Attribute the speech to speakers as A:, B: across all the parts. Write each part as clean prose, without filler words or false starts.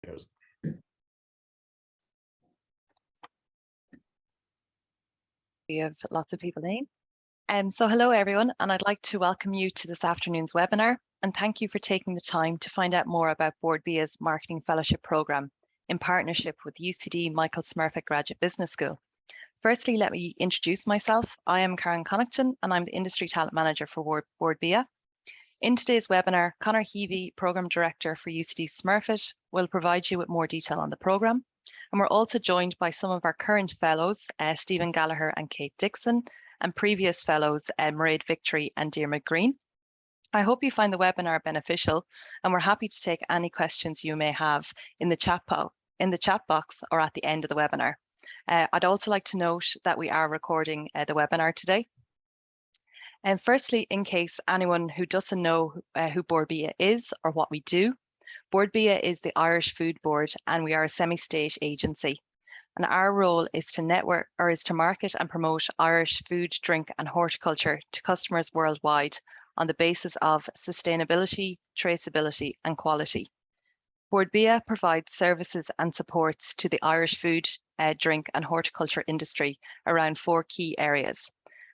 A: Cheers.
B: We have lots of people in. So hello everyone, and I'd like to welcome you to this afternoon's webinar, and thank you for taking the time to find out more about Board Bia's Marketing Fellowship Programme in partnership with UCD Michael Smurfit Graduate Business School. Firstly, let me introduce myself. I am Connaughton, and I'm the Industry Talent Manager for Board Bia. In today's webinar, Conor Heavey, Programme Director for UCD Smurfit, will provide you with more detail on the programme. And we're also joined by some of our current fellows, Stephen Gallagher and Kate Dickson, and previous fellows, Mairéad Victory and Diarmuid Greene. I hope you find the webinar beneficial, and we're happy to take any questions you may have in the chat box or at the end of the webinar. I'd also like to note that we are recording the webinar today. And firstly, in case anyone who doesn't know who Board Bia is or what we do, Board Bia is the Irish Food Board, and we are a semi-state agency. And our role is to market and promote Irish food, drink and horticulture to customers worldwide on the basis of sustainability, traceability and quality. Board Bia provides services and supports to the Irish food, drink and horticulture industry around 4 key areas.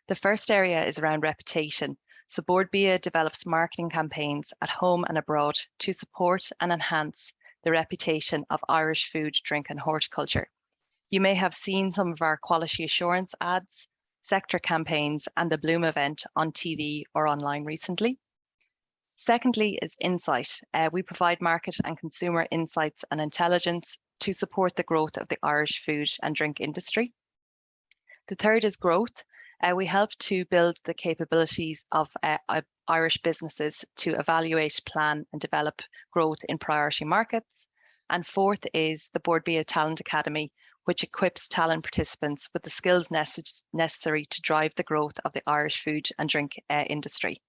B: The first area is around reputation. So Board Bia develops marketing campaigns at home and abroad to support and enhance the reputation of Irish food, drink and horticulture. You may have seen some of our quality assurance ads, sector campaigns and the Bloom event on TV or online recently. Secondly is insight. We provide market and consumer insights and intelligence to support the growth of the Irish food and drink industry. The third is growth. We help to build the capabilities of Irish businesses to evaluate, plan and develop growth in priority markets. And fourth is the Board Bia Talent Academy, which equips talent participants with the skills necessary to drive the growth of the Irish food and drink industry.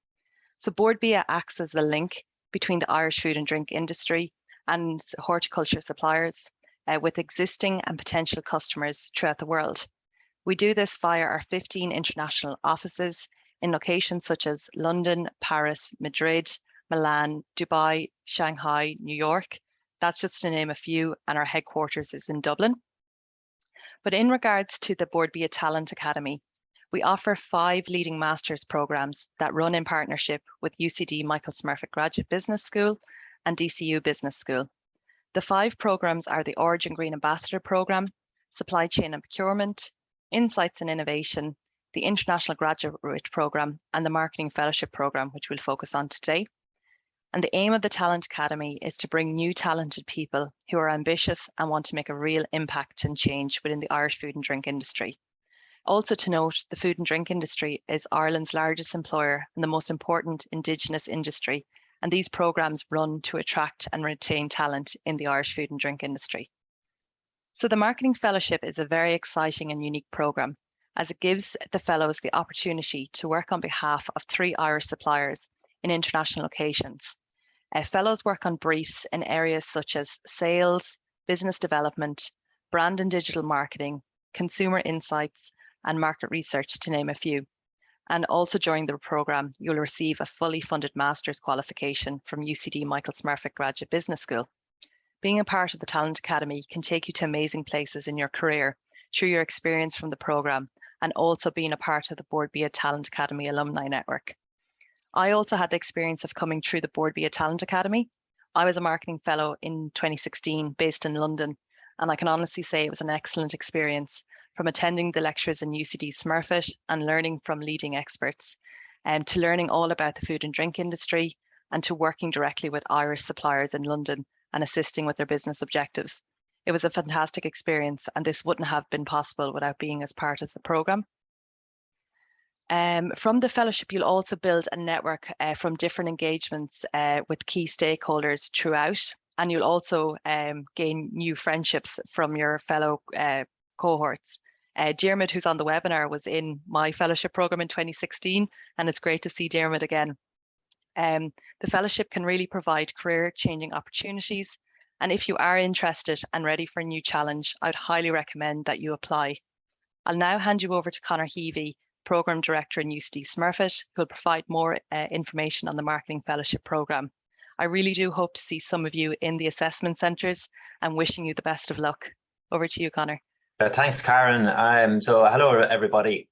B: So Board Bia acts as the link between the Irish food and drink industry and horticulture suppliers with existing and potential customers throughout the world. We do this via our 15 international offices in locations such as London, Paris, Madrid, Milan, Dubai, Shanghai, New York. That's just to name a few, and our headquarters is in Dublin. But in regards to the Board Bia Talent Academy, we offer 5 leading master's programs that run in partnership with UCD Michael Smurfit Graduate Business School and DCU Business School. The 5 programs are the Origin Green Ambassador Programme, Supply Chain and Procurement, Insights and Innovation, the International Graduate Programme and the Marketing Fellowship Programme, which we'll focus on today. And the aim of the Talent Academy is to bring new talented people who are ambitious and want to make a real impact and change within the Irish food and drink industry. Also to note, the food and drink industry is Ireland's largest employer and the most important Indigenous industry, and these programmes run to attract and retain talent in the Irish food and drink industry. So the Marketing Fellowship is a very exciting and unique programme, as it gives the fellows the opportunity to work on behalf of 3 Irish suppliers in international locations. Fellows work on briefs in areas such as sales, business development, brand and digital marketing, consumer insights, and market research, to name a few. And also during the programme, you'll receive a fully funded master's qualification from UCD Michael Smurfit Graduate Business School. Being a part of the Talent Academy can take you to amazing places in your career through your experience from the programme, and also being a part of the Board Bia Talent Academy alumni network. I also had the experience of coming through the Board Bia Talent Academy. I was a marketing fellow in 2016 based in London, and I can honestly say it was an excellent experience, from attending the lectures in UCD Smurfit and learning from leading experts, and to learning all about the food and drink industry, and to working directly with Irish suppliers in London and assisting with their business objectives. It was a fantastic experience, and this wouldn't have been possible without being as part of the programme. From the fellowship, you'll also build a network from different engagements with key stakeholders throughout, and you'll also gain new friendships from your fellow cohorts. Diarmuid, who's on the webinar, was in my fellowship programme in 2016, and it's great to see Diarmuid again. The fellowship can really provide career-changing opportunities, and if you are interested and ready for a new challenge, I'd highly recommend that you apply. I'll now hand you over to Conor Heavey, Programme Director in UCD Smurfit, who will provide more information on the Marketing Fellowship Programme. I really do hope to see some of you in the assessment centres and wishing you the best of luck. Over to you, Conor.
A: Thanks, Karen. So hello, everybody.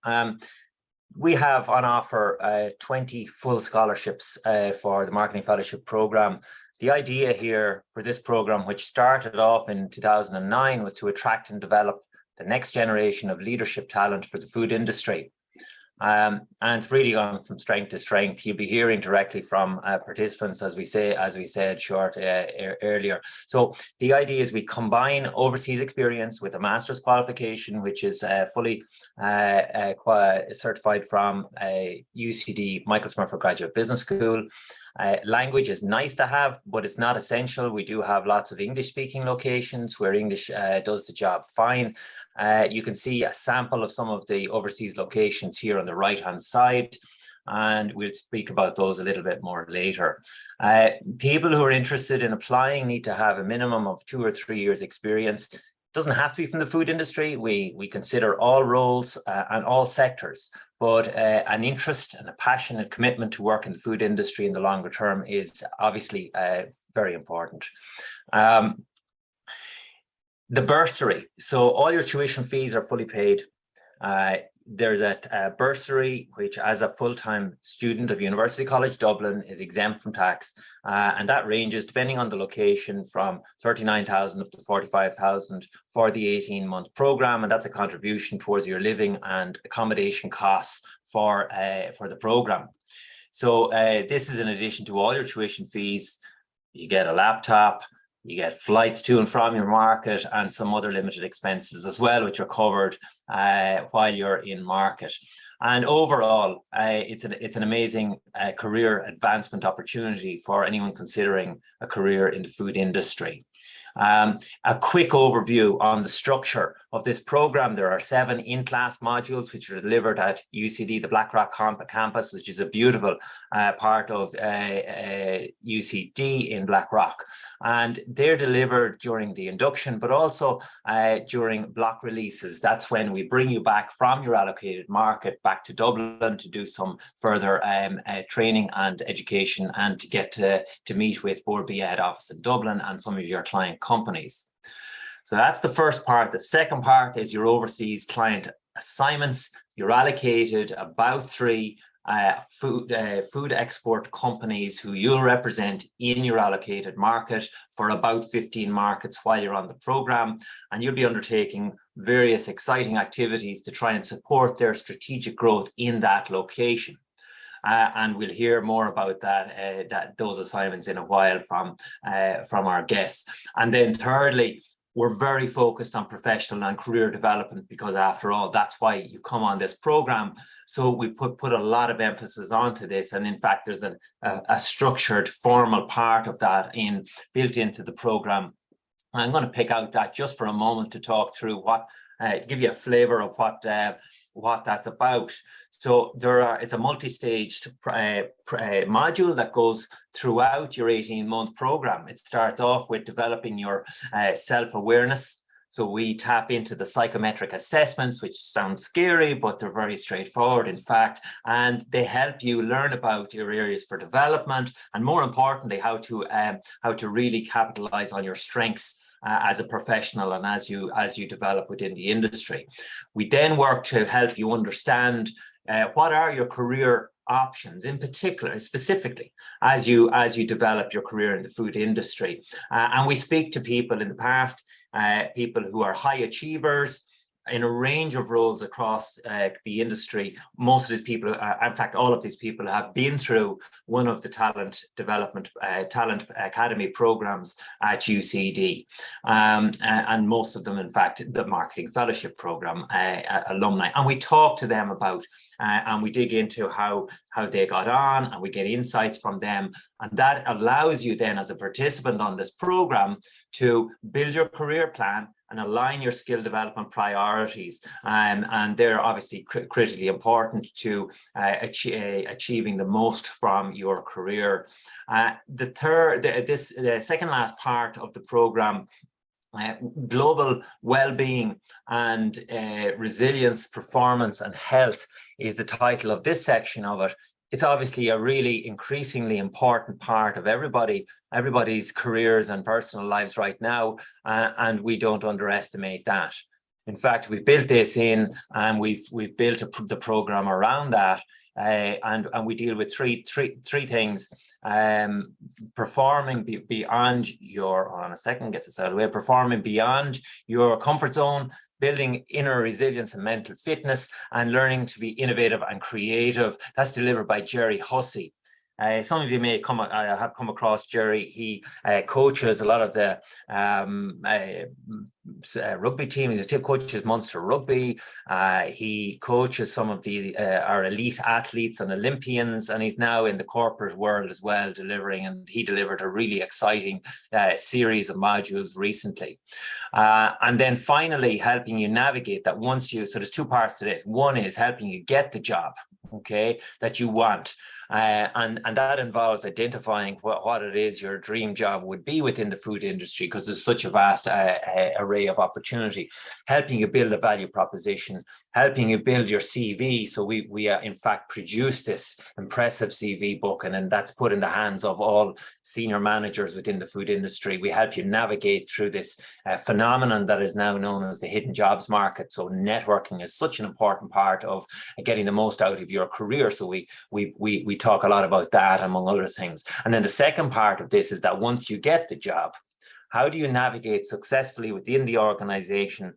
A: We have on offer 20 full scholarships for the Marketing Fellowship Programme. The idea here for this programme, which started off in 2009, was to attract and develop the next generation of leadership talent for the food industry. And it's really gone from strength to strength. You'll be hearing directly from participants, as we said earlier. So the idea is we combine overseas experience with a master's qualification, which is fully certified from UCD Michael Smurfit Graduate Business School. Language is nice to have, but it's not essential. We do have lots of English-speaking locations where English does the job fine. You can see a sample of some of the overseas locations here on the right-hand side, and we'll speak about those a little bit more later. People who are interested in applying need to have a minimum of 2 or 3 years experience. Doesn't have to be from the food industry. We consider all roles and all sectors, but an interest and a passion and commitment to work in the food industry in the longer term is obviously very important. The bursary. So all your tuition fees are fully paid. There's a bursary, which as a full-time student of University College Dublin is exempt from tax. And that ranges, depending on the location, from 39,000 up to 45,000 for the 18-month programme. And that's a contribution towards your living and accommodation costs for the programme. So this is in addition to all your tuition fees. You get a laptop, you get flights to and from your market, and some other limited expenses as well, which are covered while you're in market. And overall, it's an amazing career advancement opportunity for anyone considering a career in the food industry. A quick overview on the structure of this program. There are 7 in-class modules which are delivered at UCD, the Blackrock campus, which is a beautiful part of UCD in Blackrock. And they're delivered during the induction, but also during block releases. That's when we bring you back from your allocated market back to Dublin to do some further training and education, and to get to meet with Board BA head office in Dublin and some of your client companies. So that's the first part. The second part is your overseas client assignments. You're allocated about 3 food export companies who you'll represent in your allocated market for about 15 markets while you're on the program, and you'll be undertaking various exciting activities to try and support their strategic growth in that location. And we'll hear more about those assignments in a while from our guests. And then thirdly, we're very focused on professional and career development, because after all, that's why you come on this program. So we put a lot of emphasis onto this. And in fact, there's a structured formal part of that built into the program. I'm going to pick out that just for a moment to talk through give you a flavor of what that's about. So it's a multi-staged module that goes throughout your 18-month program. It starts off with developing your self-awareness. So we tap into the psychometric assessments, which sound scary, but they're very straightforward, in fact, and they help you learn about your areas for development, and more importantly, how to really capitalize on your strengths as a professional and as you develop within the industry. We then work to help you understand what are your career options, in particular, specifically, as you develop your career in the food industry. And we speak to people in the past, people who are high achievers in a range of roles across the industry. Most of these people, in fact, all of these people have been through one of the talent academy programs at UCD, and most of them, in fact, the Marketing Fellowship Program alumni. And we talk to them about, and we dig into how they got on, and we get insights from them. And that allows you then, as a participant on this program, to build your career plan and align your skill development priorities. And they're obviously critically important to achieving the most from your career. The second last part of the program, global well-being and resilience, performance and health, is the title of this section of it. it's obviously a really increasingly important part of everybody's careers and personal lives right now, and we don't underestimate that. In fact, we've built this in, and we've built the program around that, and we deal with three things: performing beyond your. Hold on a second, get this out of the way. Performing beyond your comfort zone, building inner resilience and mental fitness, and learning to be innovative and creative. That's delivered by Jerry Hussey. Some of you may have come across Jerry. He coaches a lot of the rugby team. He coaches Munster Rugby. He coaches some of our elite athletes and Olympians, and he's now in the corporate world as well, delivering. And he delivered a really exciting series of modules recently. And then finally, helping you navigate that so there's two parts to this. One is helping you get the job, okay, that you want. And that involves identifying what it is your dream job would be within the food industry, because there's such a vast array of opportunity, helping you build a value proposition, helping you build your CV. So we in fact produce this impressive CV book, and then that's put in the hands of all senior managers within the food industry. We help you navigate through this phenomenon that is now known as the hidden jobs market. So networking is such an important part of getting the most out of your career. So we talk a lot about that, among other things. And then the second part of this is that once you get the job, how do you navigate successfully within the organization?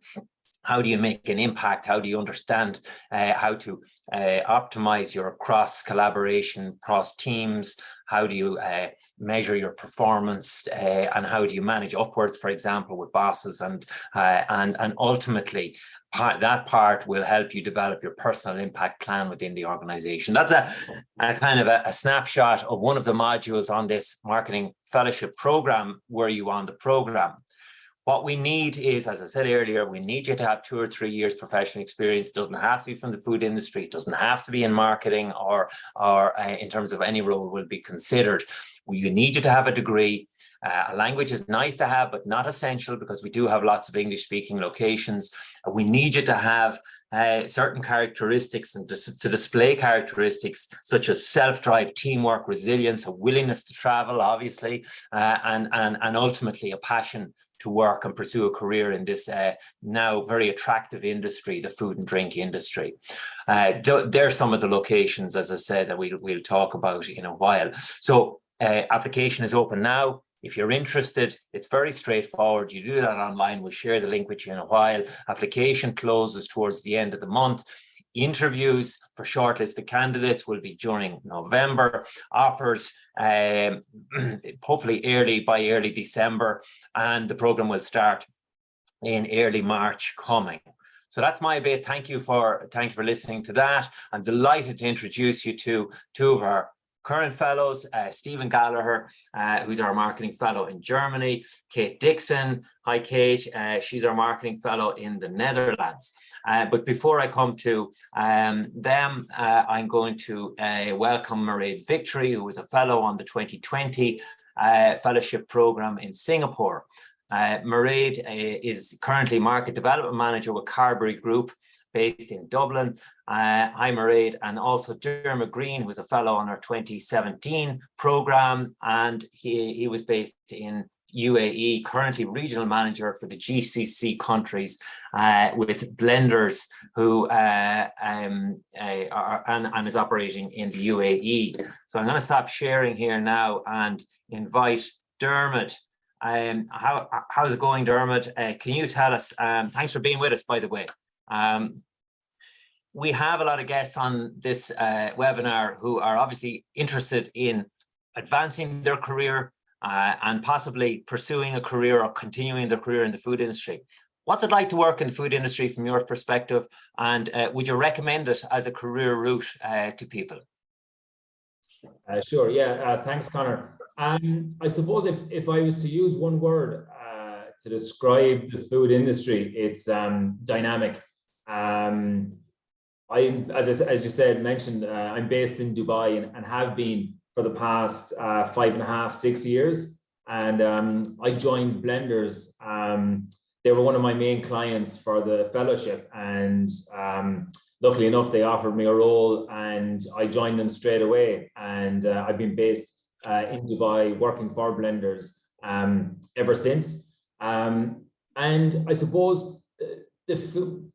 A: How do you make an impact? How do you understand how to optimize your cross collaboration, cross teams? How do you measure your performance, and how do you manage upwards, for example, with bosses? And ultimately, that part will help you develop your personal impact plan within the organization. That's a kind of a snapshot of one of the modules on this marketing fellowship program. Were you on the program? What we need is, as I said earlier, we need you to have 2 or 3 years professional experience. It doesn't have to be from the food industry. It doesn't have to be in marketing or in terms of any role will be considered. You need you to have a degree. A language is nice to have, but not essential, because we do have lots of English-speaking locations. We need you to have certain characteristics and to display characteristics such as self-drive, teamwork, resilience, a willingness to travel, obviously, and ultimately a passion to work and pursue a career in this now very attractive industry, the food and drink industry. There's some of the locations, as I said, that we'll talk about in a while. So application is open now. If you're interested, it's very straightforward. You do that online. We'll share the link with you in a while. Application closes towards the end of the month. Interviews for shortlisted candidates will be during November. Offers hopefully by early December, and the program will start in early March coming. So that's my bit. Thank you for listening to that. I'm delighted to introduce you to two of our current fellows, Stephen Gallagher, who's our marketing fellow in Germany, Kate Dickson. Hi, Kate. She's our marketing fellow in the Netherlands. But before I come to them, I'm going to welcome Mairéad Victory, who was a fellow on the 2020 fellowship program in Singapore. Mairéad is currently market development manager with Carberry Group, based in Dublin. Hi, Mairéad, and also Diarmuid Greene, who was a fellow on our 2017 program, and he was based in UAE, currently regional manager for the GCC countries with Blenders, who and is operating in the UAE. So I'm going to stop sharing here now and invite Diarmuid. How's it going, Diarmuid? Can you tell us? Thanks for being with us, by the way. We have a lot of guests on this webinar who are obviously interested in advancing their career and possibly pursuing a career or continuing their career in the food industry. What's it like to work in the food industry from your perspective? And would you recommend it as a career route to people?
C: Sure, yeah, thanks, Conor. I suppose if I was to use one word to describe the food industry, it's dynamic. As you said, I'm based in Dubai and have been for the past 5.5, 6 years. And I joined Blenders. They were one of my main clients for the fellowship, and luckily enough, they offered me a role and I joined them straight away. And I've been based in Dubai working for blenders ever since. And I suppose the food,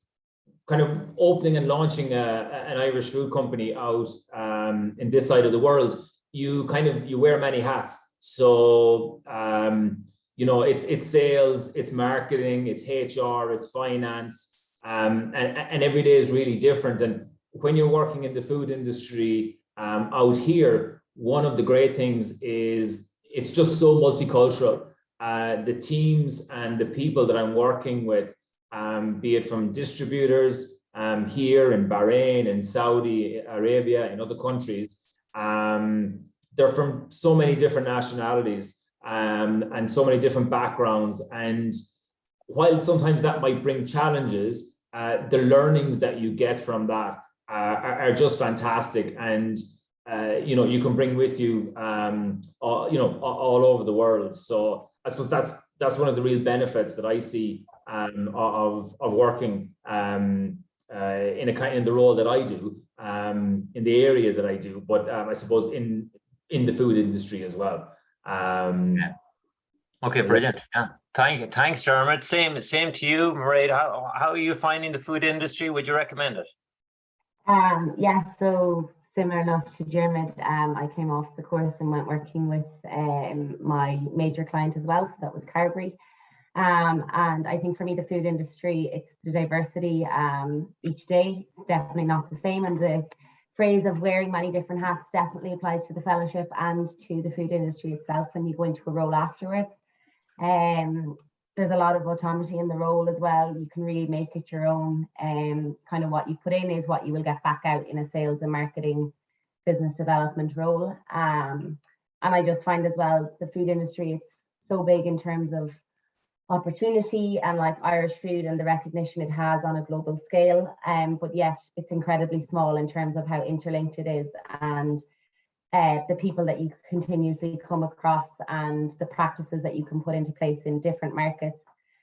C: kind of opening and launching an Irish food company out in this side of the world, you wear many hats. So you know, it's sales, it's marketing, it's HR, it's finance, and every day is really different. And when you're working in the food industry out here, one of the great things is it's just so multicultural. The teams and the people that I'm working with, be it from distributors here in Bahrain, in Saudi Arabia, in other countries, they're from so many different nationalities and so many different backgrounds. And while sometimes that might bring challenges, the learnings that you get from that are just fantastic. And you know, you can bring with you, all over the world. So I suppose that's one of the real benefits that I see of working in the role that I do, in the area that I do, but I suppose in the food industry as well.
A: Yeah. Okay,
C: so
A: brilliant. Yeah. Thanks, Diarmuid. Same to you, Mairéad. How are you finding the food industry? Would you recommend it?
D: Yeah, so similar enough to Diarmuid, I came off the course and went working with my major client as well, so that was Carberry. And I think for me, the food industry, it's the diversity each day. It's definitely not the same. And the phrase of wearing many different hats definitely applies to the fellowship and to the food industry itself when you go into a role afterwards. There's a lot of autonomy in the role as well. You can really make it your own. Kind of what you put in is what you will get back out in a sales and marketing business development role. And I just find as well, the food industry, it's so big in terms of opportunity and like Irish food and the recognition it has on a global scale, but yet it's incredibly small in terms of how interlinked it is, and the people that you continuously come across and the practices that you can put into place in different markets.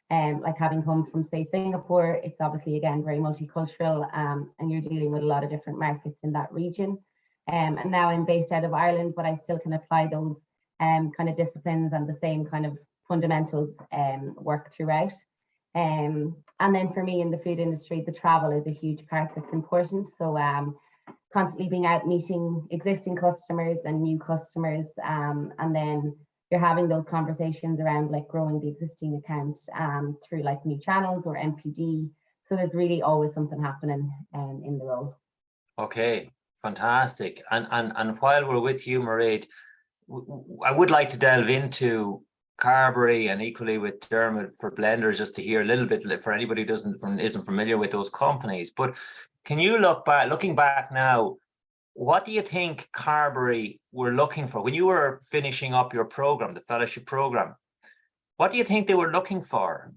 D: Like having come from, say, Singapore, it's obviously again very multicultural, and you're dealing with a lot of different markets in that region. And now I'm based out of Ireland, but I still can apply those kind of disciplines and the same kind of fundamentals work throughout. And then for me in the food industry, the travel is a huge part that's important. So constantly being out meeting existing customers and new customers, and then you're having those conversations around like growing the existing account through like new channels or MPD. So there's really always something happening in the role.
A: Okay, fantastic. And while we're with you, Mairéad, I would like to delve into Carberry and equally with Diarmuid for blenders, just to hear a little bit for anybody who isn't familiar with those companies. But can you looking back now, what do you think Carberry were looking for when you were finishing up your program, the fellowship program? What do you think they were looking for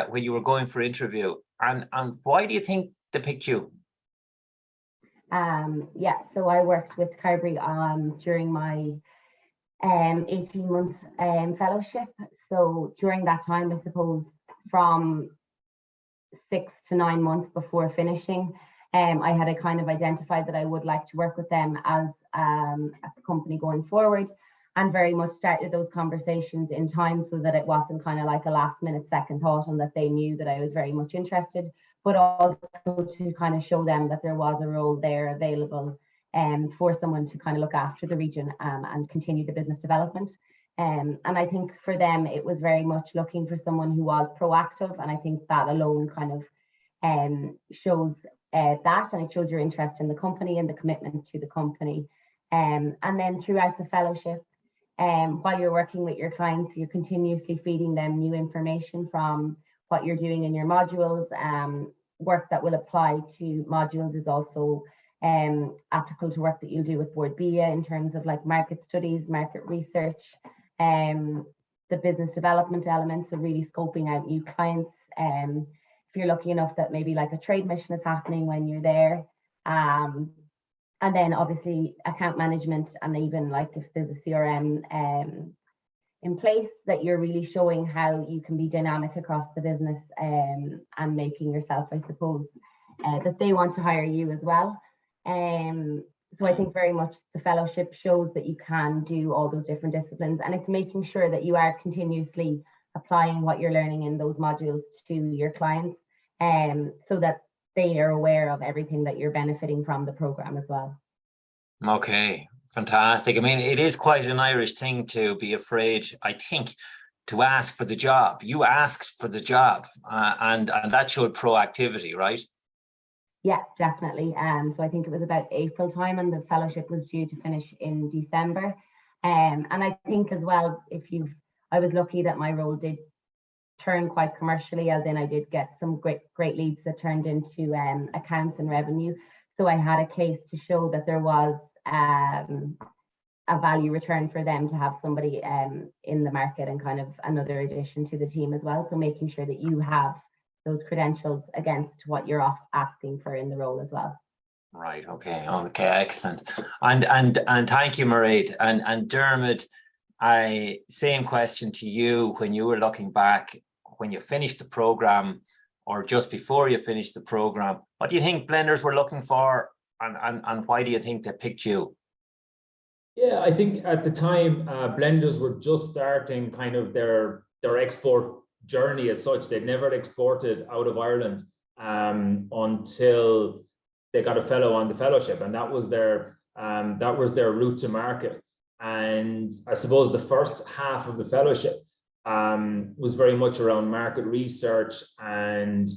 A: when you were going for interview, and why do you think they picked you?
D: Yeah, so I worked with Carberry during my 18 months fellowship. So during that time, I suppose from 6 to 9 months before finishing, I had kind of identified that I would like to work with them as at the company going forward, and very much started those conversations in time so that it wasn't kind of like a last minute second thought, and that they knew that I was very much interested, but also to kind of show them that there was a role there available for someone to kind of look after the region and continue the business development. And I think for them, it was very much looking for someone who was proactive. And I think that alone kind of shows that, and it shows your interest in the company and the commitment to the company. And then throughout the fellowship, while you're working with your clients, you're continuously feeding them new information from what you're doing in your modules. Work that will apply to modules is also applicable to work that you'll do with Board BIA in terms of like market studies, market research, the business development elements of really scoping out new clients. If you're lucky enough that maybe like a trade mission is happening when you're there. And then obviously account management, and even like if there's a CRM in place, that you're really showing how you can be dynamic across the business and making yourself, I suppose, that they want to hire you as well. So I think very much the fellowship shows that you can do all those different disciplines, and it's making sure that you are continuously applying what you're learning in those modules to your clients, so that they are aware of everything that you're benefiting from the program as well.
A: Okay, fantastic. I mean, it is quite an Irish thing to be afraid, I think, to ask for the job. You asked for the job, and that showed proactivity, right?
D: Yeah, definitely. So I think it was about April time, and the fellowship was due to finish in December. And I think as well, I was lucky that my role did turn quite commercially, as in I did get some great leads that turned into accounts and revenue. So I had a case to show that there was a value return for them to have somebody in the market, and kind of another addition to the team as well. So making sure that you have those credentials against what you're asking for in the role as well.
A: Right. Okay. Okay. Excellent. And thank you, Mairéad. And Diarmuid, same question to you. When you were looking back, when you finished the program, or just before you finished the program, what do you think blenders were looking for, and why do you think they picked you?
C: Yeah, I think at the time, blenders were just starting kind of their export journey as such. They'd never exported out of Ireland until they got a fellow on the fellowship, and that was their route to market. And I suppose the first half of the fellowship was very much around market research and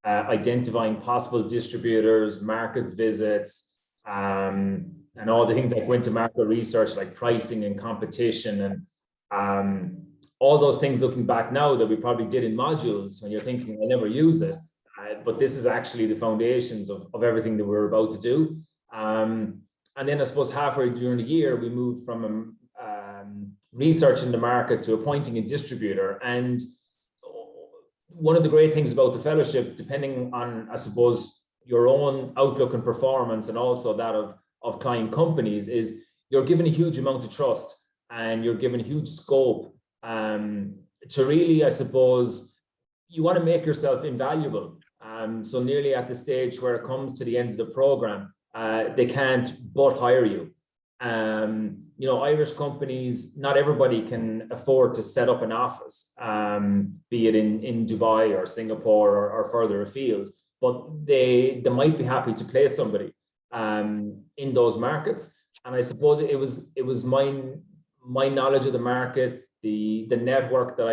C: identifying possible distributors, market visits, and all the things that went to market research, like pricing and competition, and all those things looking back now that we probably did in modules when you're thinking, I never use it. But this is actually the foundations of everything that we're about to do. And then I suppose halfway during the year, we moved from researching the market to appointing a distributor. And one of the great things about the fellowship, depending on, I suppose, your own outlook and performance, and also that of client companies, is you're given a huge amount of trust, and you're given huge scope to really, I suppose, you want to make yourself invaluable. So nearly at the stage where it comes to the end of the program, they can't but hire you. You know, Irish companies, not everybody can afford to set up an office, be it in Dubai or Singapore or further afield, but they might be happy to place somebody in those markets. And I suppose it was my knowledge of the market, the network that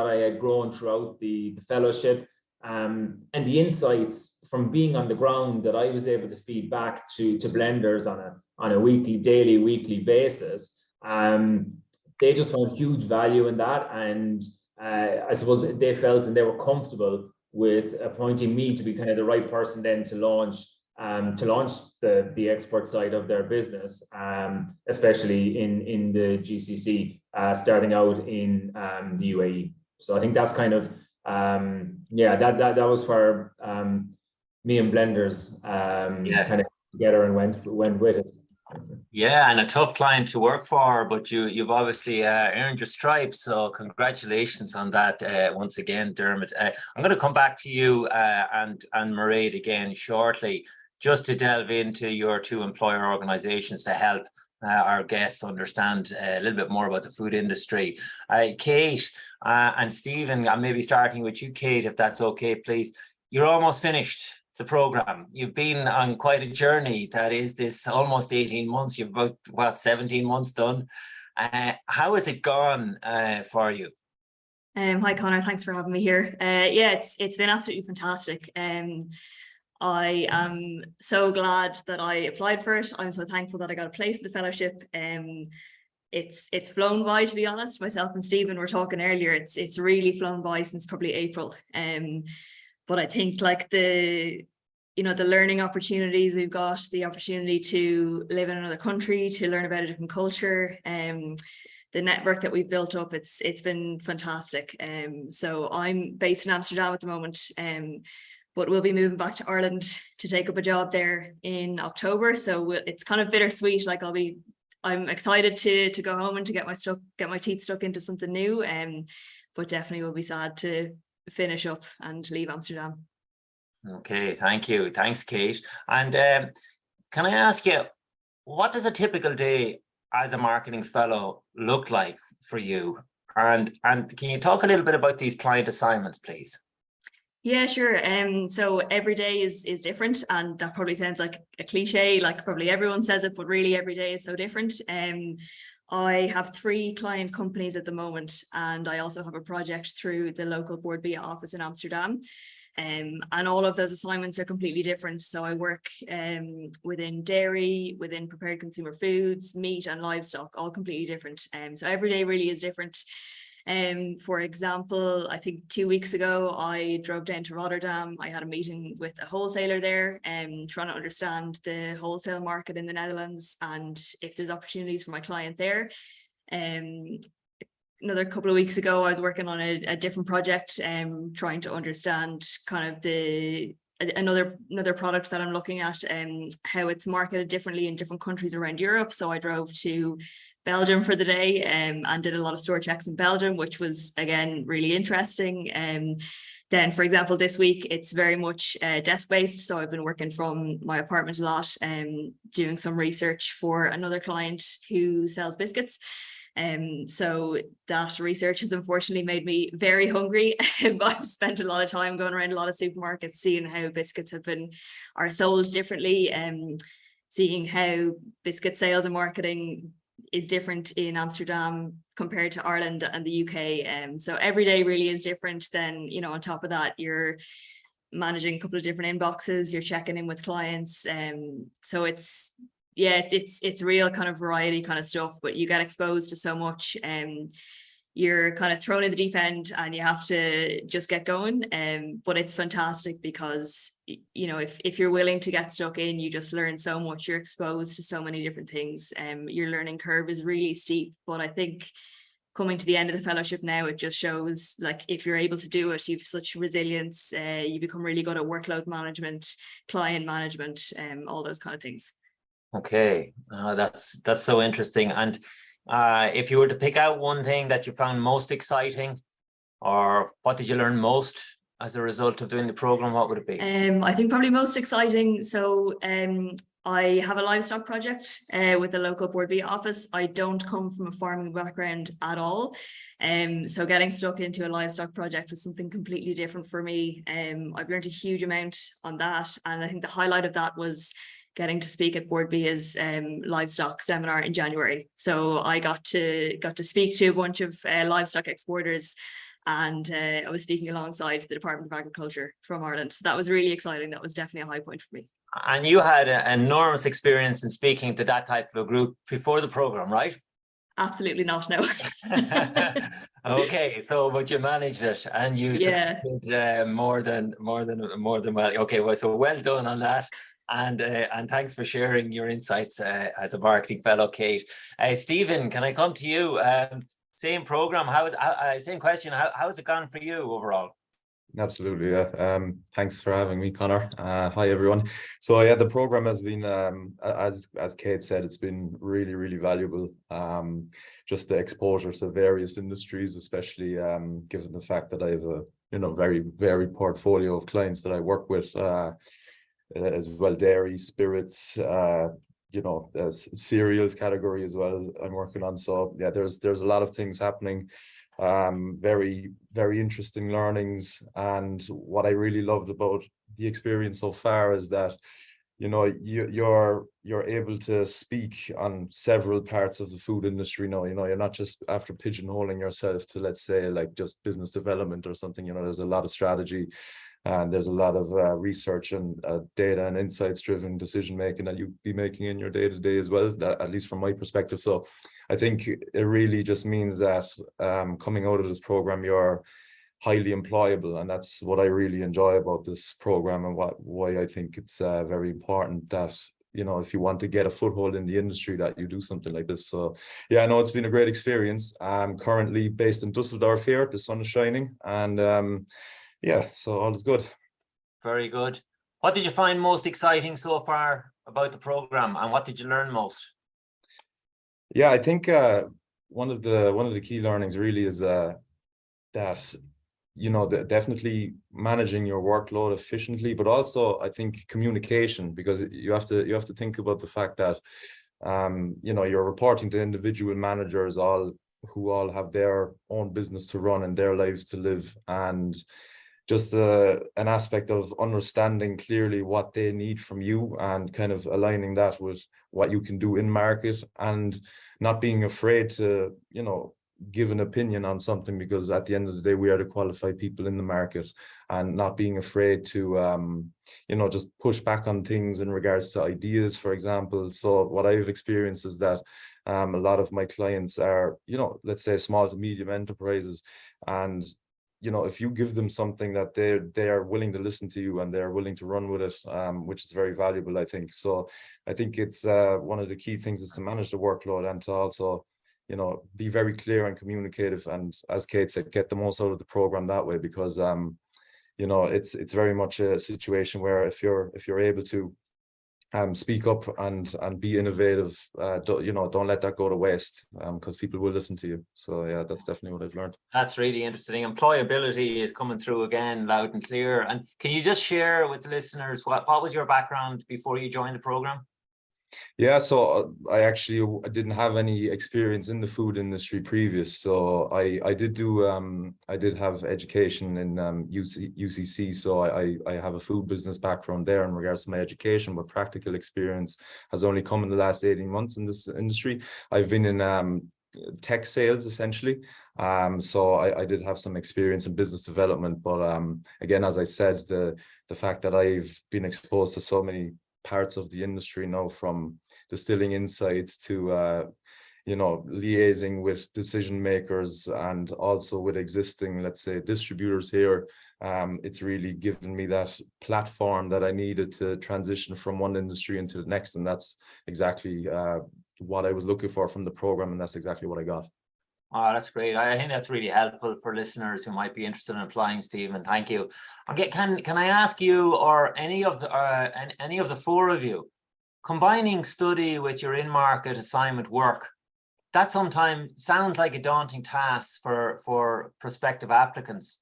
C: I had grown throughout the fellowship, and the insights from being on the ground that I was able to feed back to blenders on a weekly basis. They just found huge value in that, and I suppose they felt and they were comfortable with appointing me to be kind of the right person then to launch the export side of their business, especially in the GCC, starting out in the UAE. So I think that's kind of that was where me and blenders kind of together and went with it.
A: Yeah, and a tough client to work for, but you've obviously earned your stripes. So congratulations on that once again, Diarmuid. I'm going to come back to you and Mairéad again shortly, just to delve into your two employer organizations to help our guests understand a little bit more about the food industry. Kate and Stephen, I'm maybe starting with you, Kate, if that's okay, please. You're almost finished the program. You've been on quite a journey that is this almost 18 months. You've about, what, 17 months done. How has it gone for you?
E: Hi, Conor. Thanks for having me here. Yeah, it's been absolutely fantastic. I am so glad that I applied for it. I'm so thankful that I got a place in the fellowship. It's flown by, to be honest. Myself and Stephen were talking earlier. It's really flown by since probably April. But I think like the learning opportunities we've got, the opportunity to live in another country, to learn about a different culture, the network that we've built up, it's been fantastic. So I'm based in Amsterdam at the moment, but we'll be moving back to Ireland to take up a job there in October. So it's kind of bittersweet. Like I'm excited to go home and to get my teeth stuck into something new. But definitely will be sad to finish up and leave Amsterdam.
A: Okay, thank you. Thanks, Kate. And can I ask you, what does a typical day as a marketing fellow look like for you? And can you talk a little bit about these client assignments, please?
E: Yeah, sure. So every day is different, and that probably sounds like a cliche, like probably everyone says it, but really every day is so different. I have 3 client companies at the moment, and I also have a project through the local Board B office in Amsterdam. And all of those assignments are completely different. So I work within dairy, within prepared consumer foods, meat and livestock, all completely different. So every day really is different. For example, I think 2 weeks ago, I drove down to Rotterdam. I had a meeting with a wholesaler there, trying to understand the wholesale market in the Netherlands and if there's opportunities for my client there. Another couple of weeks ago, I was working on a different project, trying to understand kind of another product that I'm looking at, how it's marketed differently in different countries around Europe. So I drove to Belgium for the day, and did a lot of store checks in Belgium, which was again really interesting. Then, for example, this week it's very much desk-based. So I've been working from my apartment a lot, doing some research for another client who sells biscuits. So that research has unfortunately made me very hungry. I've spent a lot of time going around a lot of supermarkets, seeing how biscuits are sold differently, seeing how biscuit sales and marketing is different in Amsterdam compared to Ireland and the UK. So every day really is different. Then, on top of that, you're managing a couple of different inboxes, you're checking in with clients. So it's real kind of variety kind of stuff, but you get exposed to so much, and you're kind of thrown in the deep end and you have to just get going. But it's fantastic because, if you're willing to get stuck in, you just learn so much. You're exposed to so many different things. Your learning curve is really steep, but I think coming to the end of the fellowship now, it just shows, like, if you're able to do it, you've such resilience, you become really good at workload management, client management, all those kind of things.
A: Okay, that's so interesting. And if you were to pick out one thing that you found most exciting, or what did you learn most as a result of doing the program, what would it be?
E: I think probably most exciting. So I have a livestock project with the local Board B office. I don't come from a farming background at all. So getting stuck into a livestock project was something completely different for me. I've learned a huge amount on that. And I think the highlight of that was getting to speak at Board B's livestock seminar in January. So I got to speak to a bunch of livestock exporters, and I was speaking alongside the Department of Agriculture from Ireland. So that was really exciting. That was definitely a high point for me.
A: And you had an enormous experience in speaking to that type of a group before the program, right?
E: Absolutely not, no.
A: Okay, but you managed it, and you succeeded more than well. Okay, well, so well done on that. And thanks for sharing your insights as a marketing fellow, Kate. Stephen, can I come to you? Same program. Same question. How's it gone for you overall?
F: Absolutely, yeah. Thanks for having me, Conor. Hi everyone. So yeah, the program has been, as Kate said, it's been really, really valuable. Just the exposure to various industries, especially given the fact that I have a very varied portfolio of clients that I work with. As well, dairy, spirits, cereals category as well as I'm working on. So yeah, there's a lot of things happening, very, very interesting learnings. And what I really loved about the experience so far is that, you're able to speak on several parts of the food industry now. You're not just after pigeonholing yourself to, let's say, like just business development or something. There's a lot of strategy. And there's a lot of research and data and insights driven decision making that you'd be making in your day to day as well, at least from my perspective. So I think it really just means that coming out of this program, you're highly employable. And that's what I really enjoy about this program, and why I think it's very important that, if you want to get a foothold in the industry, that you do something like this. So yeah, no, it's been a great experience. I'm currently based in Dusseldorf here. The sun is shining, and yeah, so all is good. Very good.
A: What did you find most exciting so far about the program, and what did you learn most?
F: Yeah, I think one of the key learnings really is that definitely managing your workload efficiently, but also I think communication, because you have to think about the fact that you're reporting to individual managers who all have their own business to run and their lives to live, and just an aspect of understanding clearly what they need from you and kind of aligning that with what you can do in market, and not being afraid to give an opinion on something, because at the end of the day we are the qualified people in the market, and not being afraid to just push back on things in regards to ideas, for example. So what I've experienced is that a lot of my clients are let's say small to medium enterprises, and if you give them something that they are willing to listen to you and they're willing to run with it, which is very valuable, I think. So I think it's one of the key things is to manage the workload, and to also be very clear and communicative, and as Kate said, get the most out of the program that way, because it's very much a situation where if you're able to speak up and be innovative, don't let that go to waste, because people will listen to you. So yeah, that's definitely what I've learned.
A: That's really interesting. Employability is coming through again loud and clear. And can you just share with the listeners what was your background before you joined the program?
F: Yeah, so I didn't have any experience in the food industry previous. So I did have education in UCC. So I have a food business background there in regards to my education, but practical experience has only come in the last 18 months in this industry. I've been in tech sales essentially. So I did have some experience in business development, but again, as I said, the fact that I've been exposed to so many parts of the industry now, from distilling insights to liaising with decision makers and also with existing, let's say, distributors here, it's really given me that platform that I needed to transition from one industry into the next, and that's exactly what I was looking for from the program, and that's exactly what I got.
A: Oh, that's great. I think that's really helpful for listeners who might be interested in applying, Stephen. Thank you. Okay, can I ask you, or any of the four of you, combining study with your in-market assignment work, that sometimes sounds like a daunting task for prospective applicants.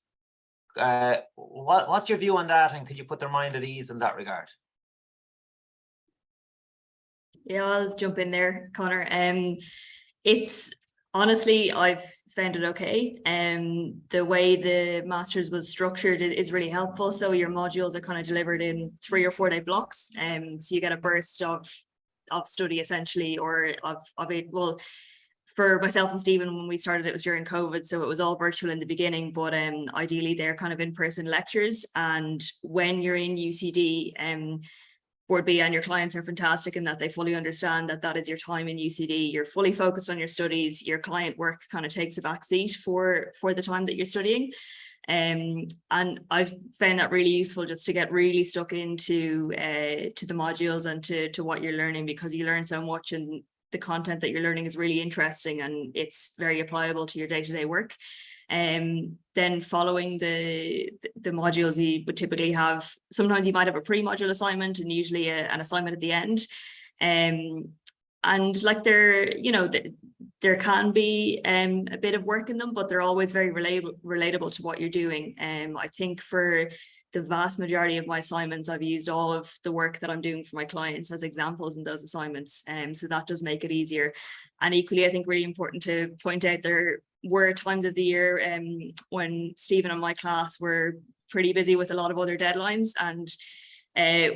A: What's your view on that, and could you put their mind at ease in that regard?
E: Yeah, I'll jump in there, Conor. It's honestly, I've found it okay. The way the master's was structured is really helpful. So your modules are kind of delivered in 3 or 4 day blocks. So you get a burst of study essentially, or of it. Well, for myself and Stephen, when we started, it was during COVID, so it was all virtual in the beginning, but ideally they're kind of in-person lectures. And when you're in UCD, Board B and your clients are fantastic in that they fully understand that that is your time in UCD. You're fully focused on your studies. Your client work kind of takes a back seat for the time that you're studying. And I've found that really useful, just to get really stuck into to the modules and to what you're learning, because you learn so much, and the content that you're learning is really interesting and it's very applicable to your day-to-day work. Then following the modules, you would typically have, sometimes you might have a pre-module assignment and usually an assignment at the end. And like there can be a bit of work in them, but they're always very relatable to what you're doing. I think for the vast majority of my assignments, I've used all of the work that I'm doing for my clients as examples in those assignments. So that does make it easier. And equally, I think really important to point out, there were times of the year when Stephen and my class were pretty busy with a lot of other deadlines, and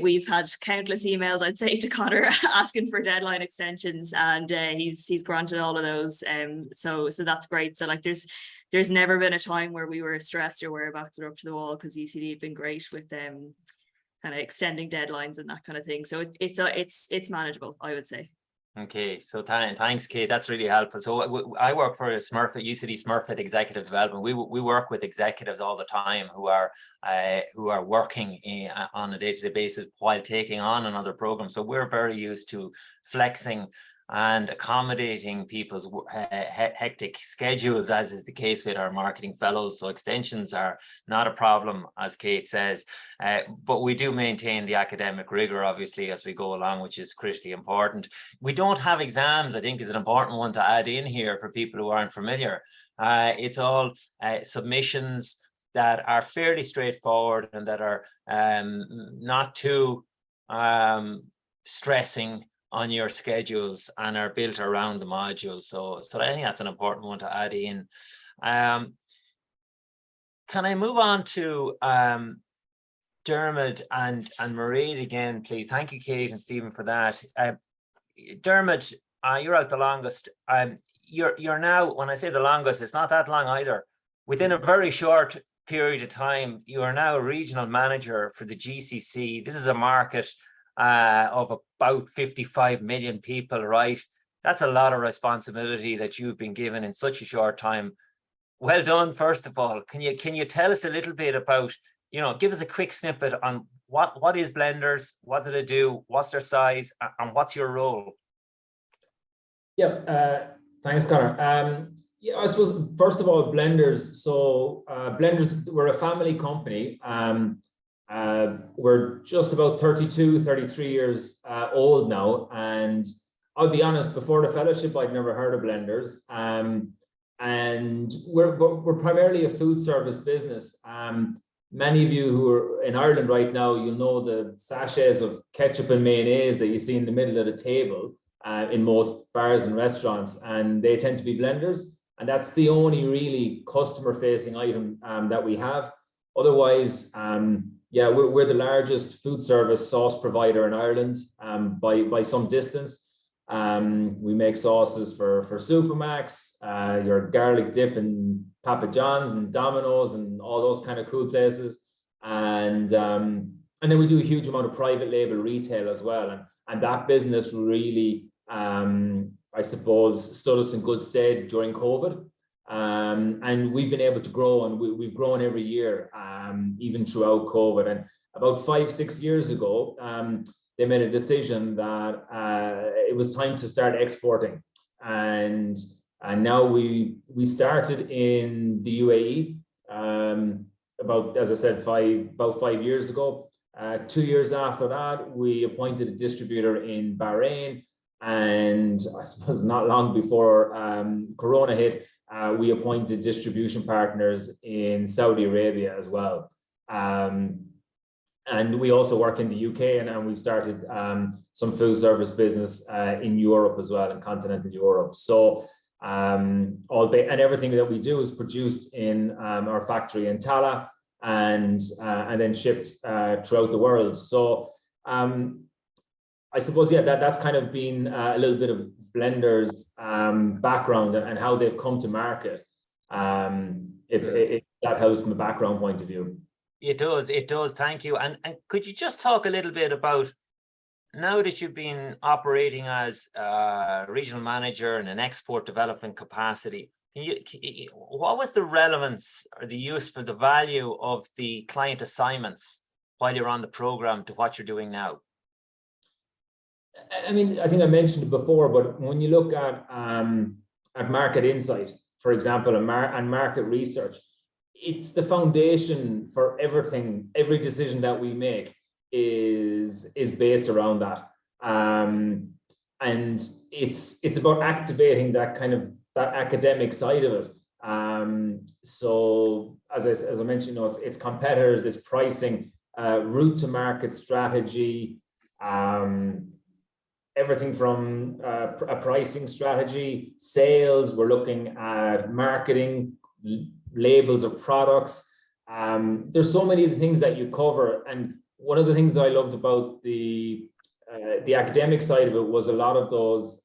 E: we've had countless emails, I'd say, to Conor asking for deadline extensions, and he's granted all of those. So that's great. So like there's never been a time where we were stressed or whereabouts were up to the wall, because UCD have been great with kind of extending deadlines and that kind of thing. So it's manageable, I would say.
A: Okay, so thanks, Kate. That's really helpful. So I work for Smurfit, UCD Smurfit Executive Development. We work with executives all the time who are working on a day-to-day basis while taking on another program. So we're very used to flexing and accommodating people's hectic schedules, as is the case with our marketing fellows. So extensions are not a problem, as Kate says, but we do maintain the academic rigor, obviously, as we go along, which is critically important. We don't have exams, I think, is an important one to add in here for people who aren't familiar. It's all submissions that are fairly straightforward and that are not too stressing on your schedules and are built around the modules. So I think that's an important one to add in. Can I move on to Diarmuid and Mairéad again, please? Thank you, Kate and Stephen, for that. Diarmuid, you're out the longest. You're now, when I say the longest, it's not that long either. Within a very short period of time, you are now a regional manager for the GCC. This is a market of about 55 million people, right? That's a lot of responsibility that you've been given in such a short time. Well done, first of all. Can you tell us a little bit about, give us a quick snippet on what is Blenders, what do they do, what's their size, and what's your role?
C: Yeah, thanks, Conor. Yeah, I suppose, first of all, Blenders. So Blenders, we're a family company. We're just about 32, 33 years old now. And I'll be honest, before the fellowship, I'd never heard of Blenders. And we're primarily a food service business. Many of you who are in Ireland right now, you'll know the sachets of ketchup and mayonnaise that you see in the middle of the table in most bars and restaurants, and they tend to be Blenders. And that's the only really customer-facing item that we have. Otherwise, yeah, we're the largest food service sauce provider in Ireland by some distance. We make sauces for Supermax, your garlic dip and Papa John's and Domino's and all those kind of cool places. And then we do a huge amount of private label retail as well. And that business really, I suppose, stood us in good stead during COVID. And we've been able to grow, and we've grown every year, even throughout COVID. And about 5-6 years ago, they made a decision that it was time to start exporting. And now we started in the UAE about, as I said, about 5 years ago. 2 years after that, we appointed a distributor in Bahrain. And I suppose not long before Corona hit, we appointed distribution partners in Saudi Arabia as well. And we also work in the UK, and we've started some food service business in Europe as well, in continental Europe. So and everything that we do is produced in our factory in Tala and then shipped throughout the world. So I suppose, yeah, that's kind of been a little bit of Blenders' background and how they've come to market, if that helps from a background point of view.
A: It does, thank you. And could you just talk a little bit about, now that you've been operating as a regional manager in an export development capacity, what was the relevance or the use for the value of the client assignments while you're on the program to what you're doing now?
C: I mean, I think I mentioned it before, but when you look at market insight, for example, and market research, it's the foundation for everything. Every decision that we make is based around that, and it's about activating that kind of that academic side of it. So as I mentioned, it's competitors, it's pricing, route to market strategy, everything from a pricing strategy, sales. We're looking at marketing, labels of products. There's so many things that you cover, and one of the things that I loved about the academic side of it was a lot of those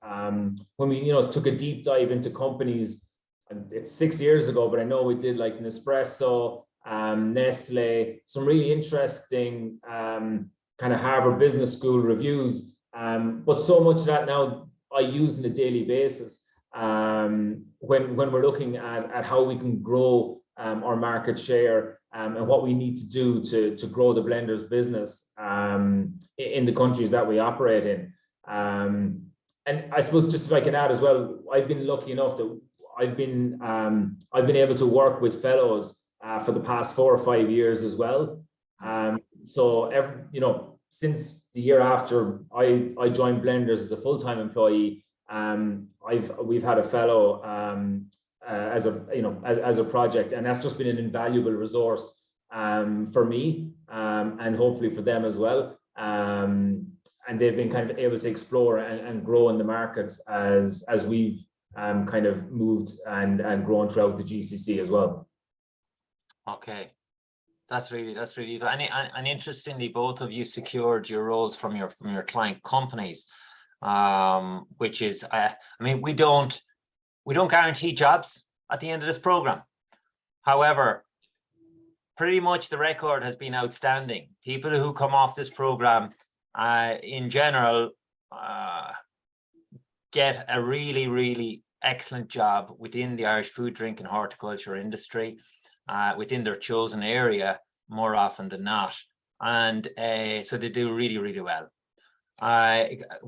C: when we took a deep dive into companies. And it's 6 years ago, but I know we did like Nespresso, Nestle, some really interesting kind of Harvard Business School reviews. But so much of that now I use on a daily basis when we're looking at how we can grow our market share and what we need to do to grow the Blenders business in the countries that we operate in. And I suppose, just if I can add as well, I've been lucky enough that I've been able to work with fellows for the past 4 or 5 years as well. So since the year after I joined Blenders as a full-time employee, we've had a fellow as a project, and that's just been an invaluable resource for me, and hopefully for them as well. And they've been kind of able to explore and grow in the markets as we've kind of moved and grown throughout the GCC as well.
A: Okay, that's really and interestingly, both of you secured your roles from your client companies, which is I mean, we don't guarantee jobs at the end of this program. However, pretty much the record has been outstanding. People who come off this program in general get a really excellent job within the Irish food, drink and horticulture industry, within their chosen area more often than not. And so they do really well.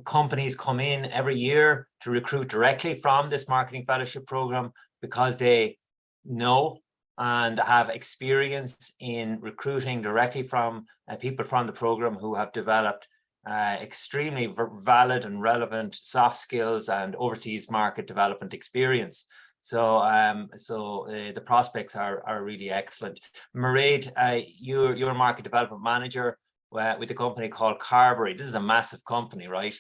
A: Companies come in every year to recruit directly from this marketing fellowship program because they know and have experience in recruiting directly from people from the program who have developed extremely valid and relevant soft skills and overseas market development experience. So the prospects are really excellent. Mairéad, you're a market development manager with a company called Carberry. This is a massive company, right?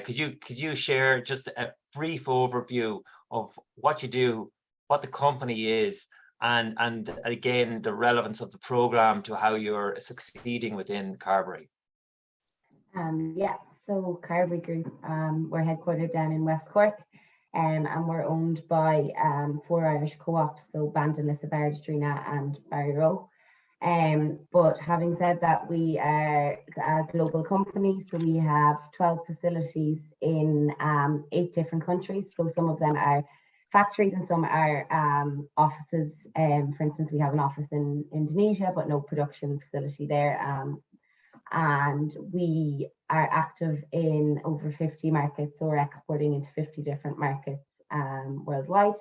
A: Could you share just a brief overview of what you do, what the company is, and again the relevance of the program to how you're succeeding within Carberry?
D: Yeah, so Carberry Group, we're headquartered down in West Cork, and we're owned by 4 Irish co-ops, so Bandon, Lissabar, Drina and Barryroe. But having said that, we are a global company, so we have 12 facilities in 8 different countries. So some of them are factories and some are offices. For instance, we have an office in Indonesia, but no production facility there. And we are active in over 50 markets, so we're exporting into 50 different markets worldwide.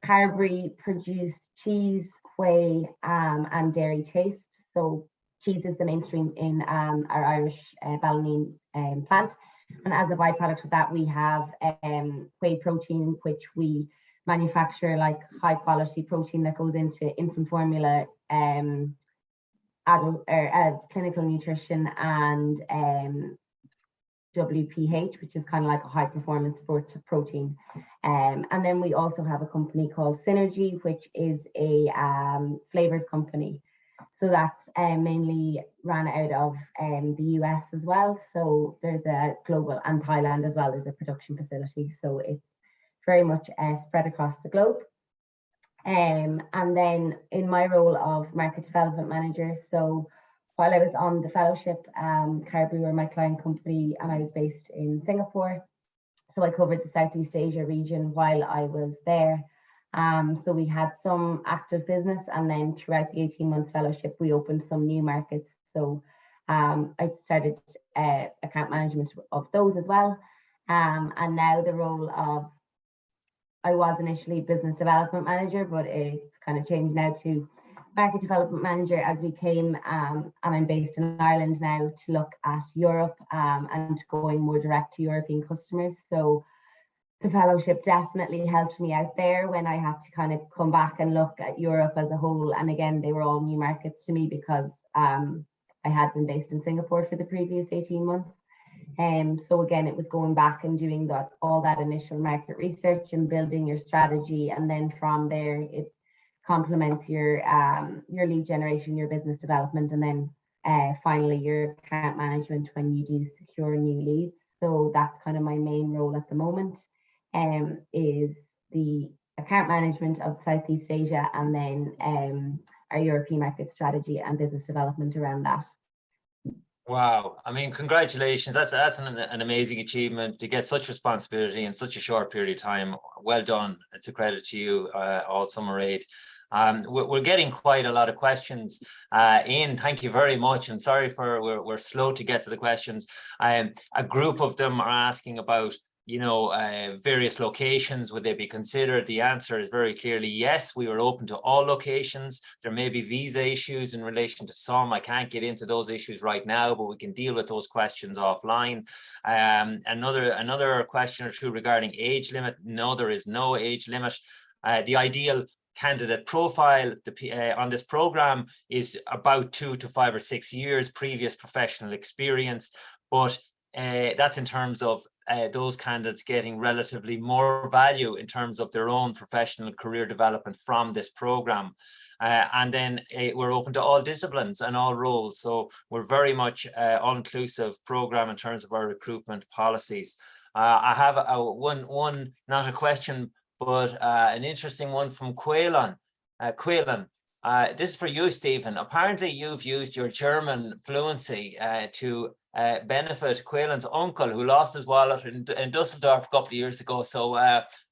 D: Carberry produce cheese, whey, and dairy taste. So cheese is the mainstream in our Irish Ballineen plant. And as a byproduct of that, we have whey protein, which we manufacture like high quality protein that goes into infant formula, adult clinical nutrition, and WPH, which is kind of like a high performance sports protein. And then we also have a company called Synergy, which is a flavors company. So that's mainly ran out of the US as well. So there's a global, and Thailand as well, there's a production facility. So it's very much spread across the globe. And then in my role of market development manager, so while I was on the fellowship, Carberry were my client company and I was based in Singapore. So I covered the Southeast Asia region while I was there. So we had some active business, and then throughout the 18 months fellowship, we opened some new markets. So I started account management of those as well. And now the role of, I was initially business development manager, but it's kind of changed now to market development manager as we came, and I'm based in Ireland now to look at Europe and going more direct to European customers. So the fellowship definitely helped me out there when I had to kind of come back and look at Europe as a whole. And again, they were all new markets to me because I had been based in Singapore for the previous 18 months. So again, it was going back and doing all that initial market research and building your strategy, and then from there it complements your lead generation, your business development, and then finally your account management when you do secure new leads. So that's kind of my main role at the moment, is the account management of Southeast Asia, and then our European market strategy and business development around that.
A: Wow, I mean, congratulations. That's an amazing achievement to get such responsibility in such a short period of time. Well done. It's a credit to you, also, Mairéad. We're getting quite a lot of questions in. Thank you very much. And sorry for we're slow to get to the questions. A group of them are asking about various locations, would they be considered? The answer is very clearly yes. We were open to all locations. There may be visa issues in relation to some. I can't get into those issues right now, but we can deal with those questions offline. Another question or two regarding age limit. No, there is no age limit. The ideal candidate profile on this program is about 2 to 5 or 6 years previous professional experience, but that's in terms of those candidates getting relatively more value in terms of their own professional career development from this program. And then we're open to all disciplines and all roles. So we're very much all-inclusive program in terms of our recruitment policies. I have one, not a question, but an interesting one from Quaylan. Quaylan, this is for you, Stephen. Apparently you've used your German fluency to benefit Quaylan's uncle, who lost his wallet in Dusseldorf a couple of years ago,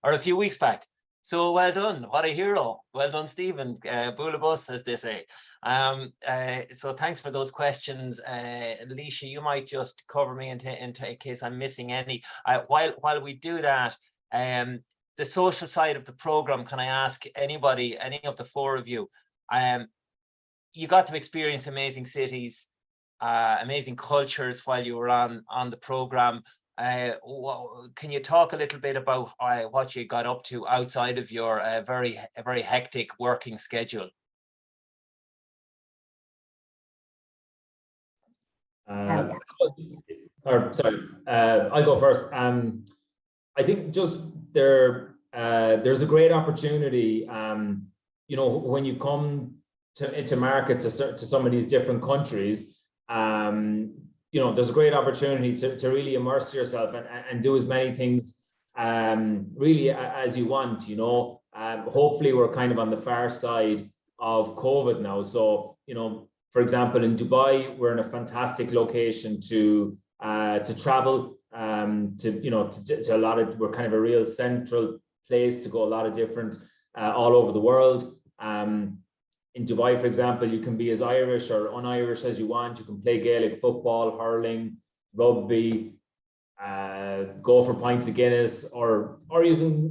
A: or a few weeks back. So well done, what a hero. Well done, Stephen. Boulabus, as they say. So thanks for those questions. Alicia, you might just cover me in case I'm missing any. While we do that, the social side of the program, can I ask anybody, any of the four of you, you got to experience amazing cities, amazing cultures while you were on the program. Can you talk a little bit about what you got up to outside of your very hectic working schedule?
C: I'll go first. I think just there's a great opportunity, when you come into market to some of these different countries, there's a great opportunity to really immerse yourself and do as many things really as you want. Hopefully we're kind of on the far side of COVID now. So, for example, in Dubai, we're in a fantastic location to travel, to a lot of, we're kind of a real central place to go a lot of different, all over the world. In Dubai, for example, you can be as Irish or un-Irish as you want. You can play Gaelic football, hurling, rugby, go for pints of Guinness, or you can,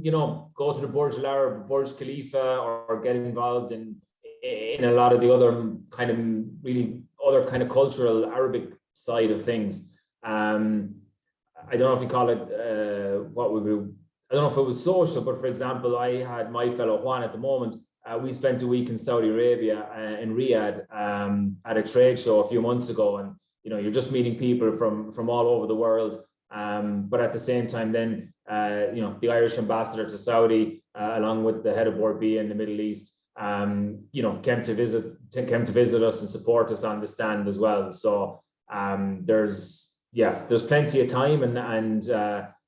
C: go to the Burj Al Arab, Burj Khalifa, or get involved in a lot of the other kind of really other kind of cultural Arabic side of things. I don't know if you call it I don't know if it was social, but for example, I had my fellow Juan at the moment. We spent a week in Saudi Arabia, in Riyadh, at a trade show a few months ago, and you're just meeting people from all over the world. But at the same time, then the Irish ambassador to Saudi, along with the head of Board B in the Middle East, came to visit us and support us on the stand as well. So there's plenty of time and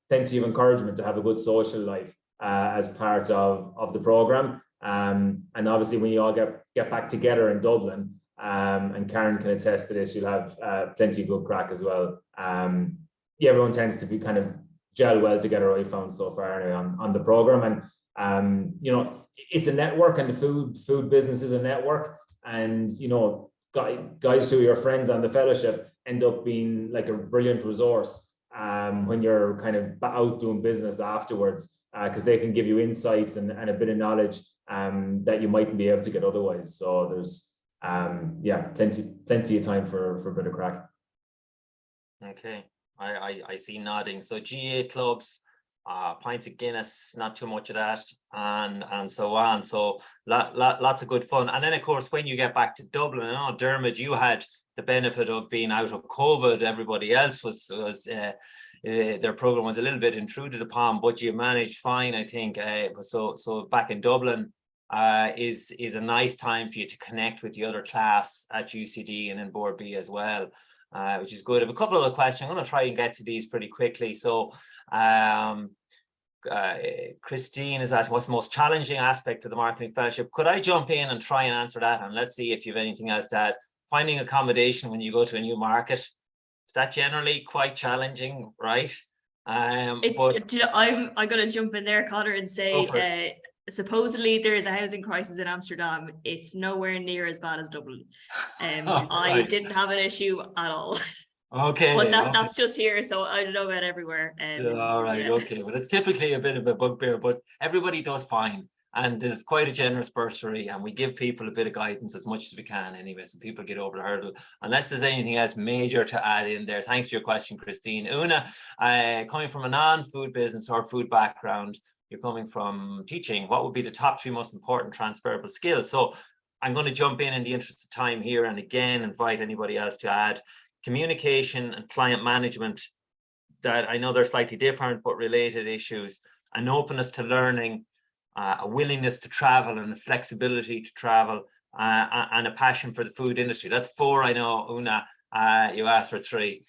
C: plenty of encouragement to have a good social life as part of the program. And obviously when you all get back together in Dublin, and Karen can attest to this, you'll have plenty of good crack as well. Everyone tends to be kind of gel well together, I found so far anyway, on the program. And it's a network, and the food business is a network, and guys who are your friends on the fellowship end up being like a brilliant resource when you're kind of out doing business afterwards, because they can give you insights and a bit of knowledge that you mightn't be able to get otherwise. So there's plenty of time for a bit of crack.
A: Okay, I see nodding. So GA clubs, pints of Guinness, not too much of that, and so on. So lots of good fun. And then of course when you get back to Dublin, Diarmuid, you had the benefit of being out of COVID. Everybody else was their program was a little bit intruded upon, but you managed fine, I think. So back in Dublin is a nice time for you to connect with the other class at UCD and in Board B as well, which is good. I have a couple of other questions. I'm going to try and get to these pretty quickly. So Christine is asking, what's the most challenging aspect of the marketing fellowship? Could I jump in and try and answer that? And let's see if you have anything else to add. Finding accommodation when you go to a new market, is that generally quite challenging, right?
E: I'm going to jump in there, Conor, and say supposedly there is a housing crisis in Amsterdam. It's nowhere near as bad as Dublin. I didn't have an issue at all.
A: Okay.
E: But
A: Okay.
E: that's just here, so I don't know about everywhere.
A: All right,
E: yeah.
A: okay. Well, it's typically a bit of a bugbear, but everybody does fine. And there's quite a generous bursary, and we give people a bit of guidance as much as we can anyway, so people get over the hurdle. Unless there's anything else major to add in there. Thanks for your question, Christine. Una, coming from a non-food business or food background, you're coming from teaching. What would be the top 3 most important transferable skills? So I'm going to jump in the interest of time here, and again, invite anybody else to add. Communication and client management, that I know they're slightly different, but related issues. An openness to learning, a willingness to travel and a flexibility to travel, and a passion for the food industry. That's 4, I know, Una, you asked for 3.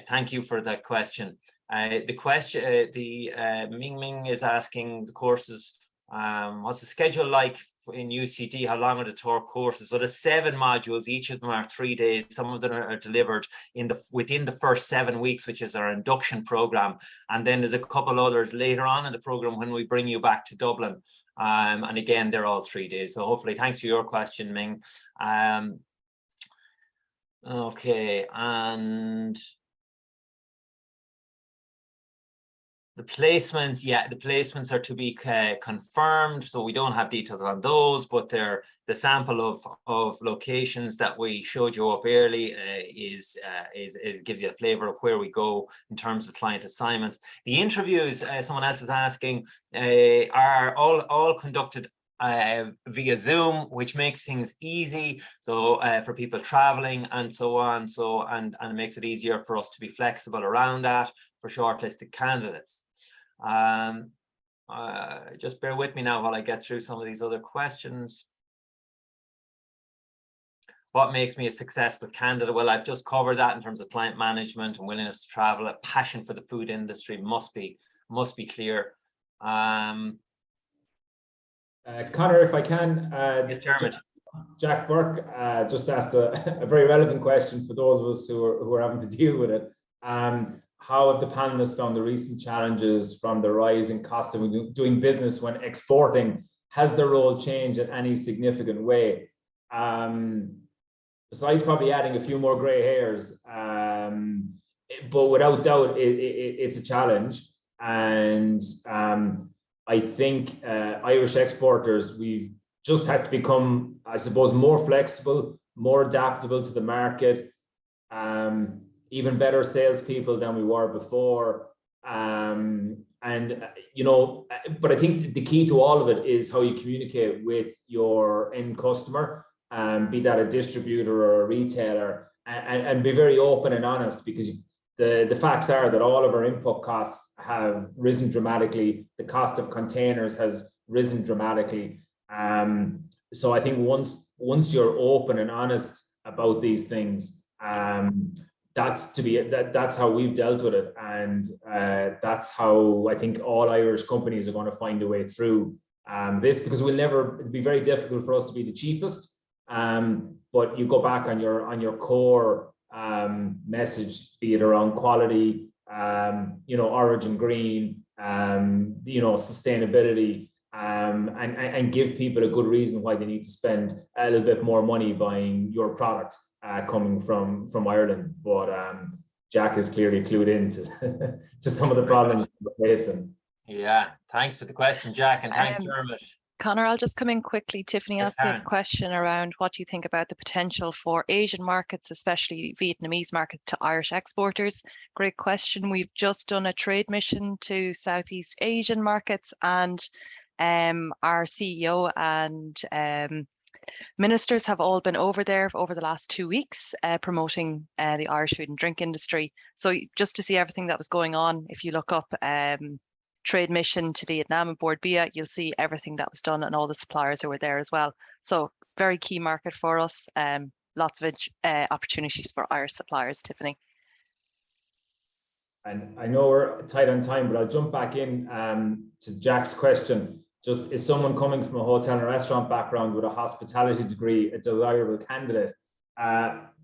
A: Thank you for that question. The question, Ming Ming is asking the courses, what's the schedule like in UCD? How long are the tour courses? So there's 7 modules, each of them are 3 days. Some of them are delivered within the first 7 weeks, which is our induction program. And then there's a couple others later on in the program when we bring you back to Dublin. And again, they're all 3 days. So hopefully, thanks for your question, Ming. Okay, and the placements, yeah, the placements are to be confirmed, so we don't have details on those, but they're the sample of locations that we showed you up early gives you a flavor of where we go in terms of client assignments. The interviews, someone else is asking, are all conducted via Zoom, which makes things easy. So for people traveling and so on, and it makes it easier for us to be flexible around that for shortlisted candidates. Just bear with me now while I get through some of these other questions. What makes me a successful candidate? Well, I've just covered that in terms of client management and willingness to travel. A passion for the food industry must be clear.
C: Conor, if I can, Jack Burke just asked a very relevant question for those of us who are having to deal with it. How have the panelists found the recent challenges from the rise in cost of doing business when exporting? Has their role changed in any significant way? Besides probably adding a few more gray hairs, but without doubt, it's a challenge. And I think Irish exporters, we've just had to become, I suppose, more flexible, more adaptable to the market, even better salespeople than we were before. You know, but I think the key to all of it is how you communicate with your end customer, be that a distributor or a retailer, and be very open and honest, because the facts are that all of our input costs have risen dramatically. The cost of containers has risen dramatically. So I think once you're open and honest about these things, that's how we've dealt with it, and that's how I think all Irish companies are going to find a way through this, because it'd be very difficult for us to be the cheapest. But you go back on your core message, be it around quality, you know, origin green, you know, sustainability, and give people a good reason why they need to spend a little bit more money buying your product coming from Ireland. But Jack is clearly clued into to some of the problems we're facing.
A: Yeah, thanks for the question, Jack, and thanks, Dermot.
B: Conor, I'll just come in quickly. Tiffany asked a question around what do you think about the potential for Asian markets, especially Vietnamese market, to Irish exporters. Great question. We've just done a trade mission to Southeast Asian markets, and our CEO and ministers have all been over there over the last 2 weeks promoting the Irish food and drink industry. So just to see everything that was going on, if you look up trade mission to Vietnam and Board Bia, you'll see everything that was done and all the suppliers who were there as well. So very key market for us. Lots of opportunities for Irish suppliers, Tiffany.
C: And I know we're tight on time, but I'll jump back in to Jack's question. Just, is someone coming from a hotel and restaurant background with a hospitality degree a desirable candidate?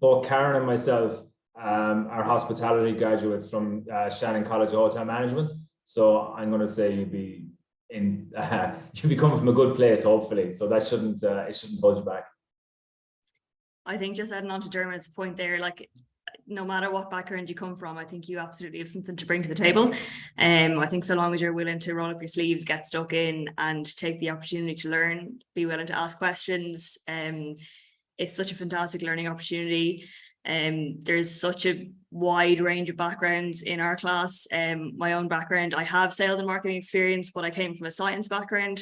C: Both Karen and myself are hospitality graduates from Shannon College of Hotel Management. So I'm going to say you'll be coming from a good place, hopefully. So that shouldn't hold you back.
E: I think just adding on to Dermot's point there, like no matter what background you come from, I think you absolutely have something to bring to the table. I think so long as you're willing to roll up your sleeves, get stuck in and take the opportunity to learn, be willing to ask questions. It's such a fantastic learning opportunity. There's such a wide range of backgrounds in our class. My own background, I have sales and marketing experience, but I came from a science background.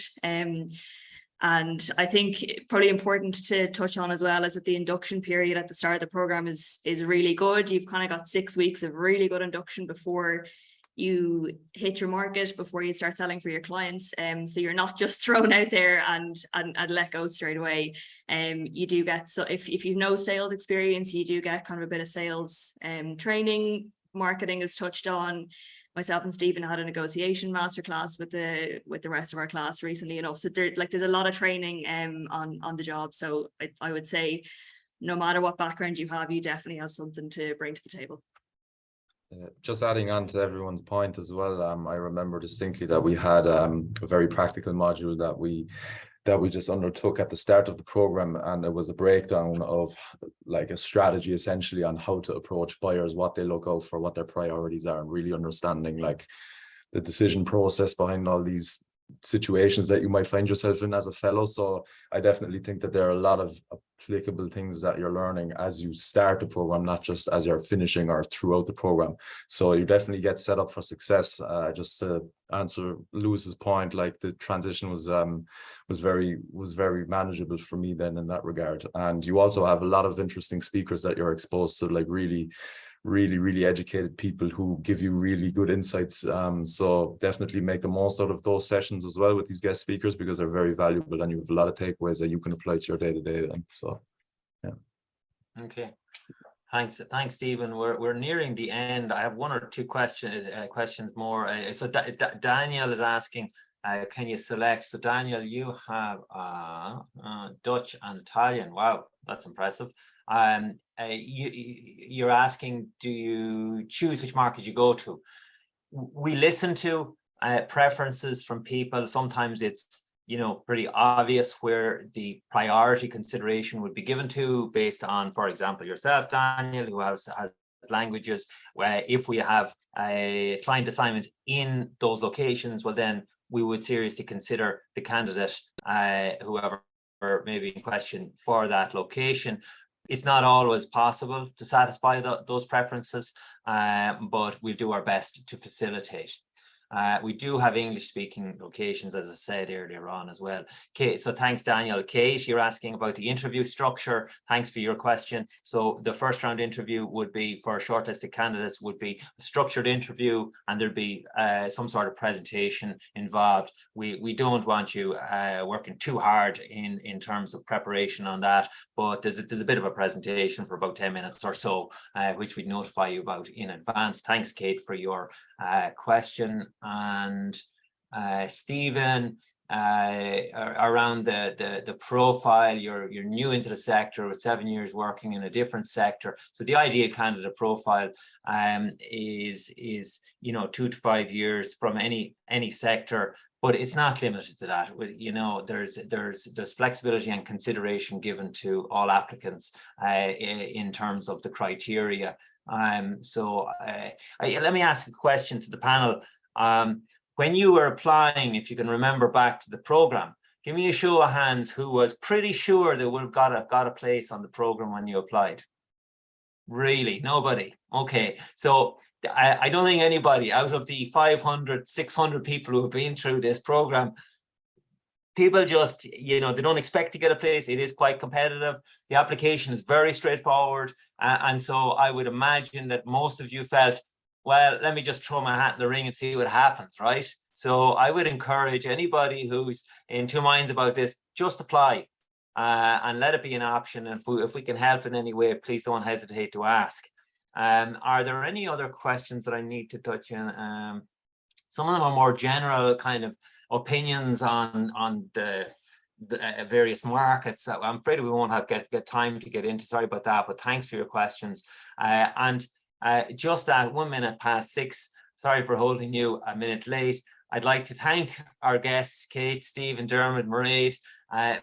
E: And I think probably important to touch on as well is that the induction period at the start of the program is really good. You've kind of got 6 weeks of really good induction before you hit your market, before you start selling for your clients. So you're not just thrown out there and let go straight away. You do get, so if you know sales experience, you do get kind of a bit of sales training. Marketing is touched on. Myself and Stephen had a negotiation masterclass with the rest of our class recently enough. So there's a lot of training on the job. So I would say no matter what background you have, you definitely have something to bring to the table.
F: Just adding on to everyone's point as well, I remember distinctly that we had a very practical module that we just undertook at the start of the program, and it was a breakdown of like a strategy essentially on how to approach buyers, what they look out for, what their priorities are, and really understanding like the decision process behind all these situations that you might find yourself in as a fellow. So I definitely think that there are a lot of applicable things that you're learning as you start the program, not just as you're finishing or throughout the program. So you definitely get set up for success. Just to answer Lewis's point, like the transition was very manageable for me then in that regard. And you also have a lot of interesting speakers that you're exposed to, like really educated people who give you really good insights. So definitely make the most out of those sessions as well with these guest speakers, because they're very valuable and you have a lot of takeaways that you can apply to your day-to-day then. So yeah.
A: Okay. Thanks, Stephen. We're nearing the end. I have one or two questions more. So Daniel is asking, can you select? So Daniel, you have Dutch and Italian. Wow, that's impressive. You're asking, do you choose which market you go to? We listen to preferences from people. Sometimes it's, pretty obvious where the priority consideration would be given to based on, for example, yourself, Daniel, who has languages, where if we have client assignments in those locations, well, then we would seriously consider the candidate, whoever may be in question for that location. It's not always possible to satisfy those preferences, but we do our best to facilitate. We do have English-speaking locations, as I said earlier on as well. Okay, so thanks, Daniel. Kate, you're asking about the interview structure. Thanks for your question. So the first round interview would be, for shortlisted candidates, would be a structured interview, and there'd be some sort of presentation involved. We don't want you working too hard in terms of preparation on that, but there's a bit of a presentation for about 10 minutes or so, which we'd notify you about in advance. Thanks, Kate, for your question. And Stephen, around the profile, you're new into the sector with 7 years working in a different sector. So the ideal candidate profile is 2 to 5 years from any sector, but it's not limited to that. There's flexibility and consideration given to all applicants in terms of the criteria. Let me ask a question to the panel. When you were applying, if you can remember back to the program, give me a show of hands who was pretty sure they would have got a place on the program when you applied. Really? Nobody? Okay. So I don't think anybody out of the 500, 600 people who have been through this program, people just, they don't expect to get a place. It is quite competitive. The application is very straightforward. And so I would imagine that most of you felt, well, let me just throw my hat in the ring and see what happens, right? So I would encourage anybody who's in two minds about this, just apply and let it be an option. And if we can help in any way, please don't hesitate to ask. Are there any other questions that I need to touch on? Some of them are more general kind of opinions on the various markets. I'm afraid we won't have get time to get into. Sorry about that, but thanks for your questions. And just at 1 minute past 6, sorry for holding you a minute late. I'd like to thank our guests, Kate, Steve, and Diarmuid, Mairéad,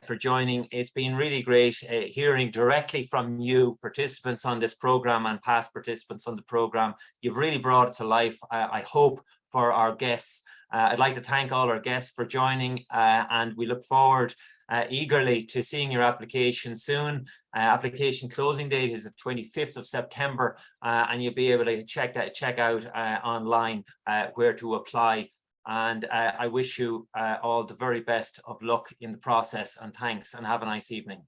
A: for joining. It's been really great hearing directly from you, participants on this program and past participants on the program. You've really brought it to life, I hope, for our guests. I'd like to thank all our guests for joining, and we look forward eagerly to seeing your application soon. Application closing date is the 25th of September, and you'll be able to check out online where to apply. And I wish you all the very best of luck in the process, and thanks, and have a nice evening.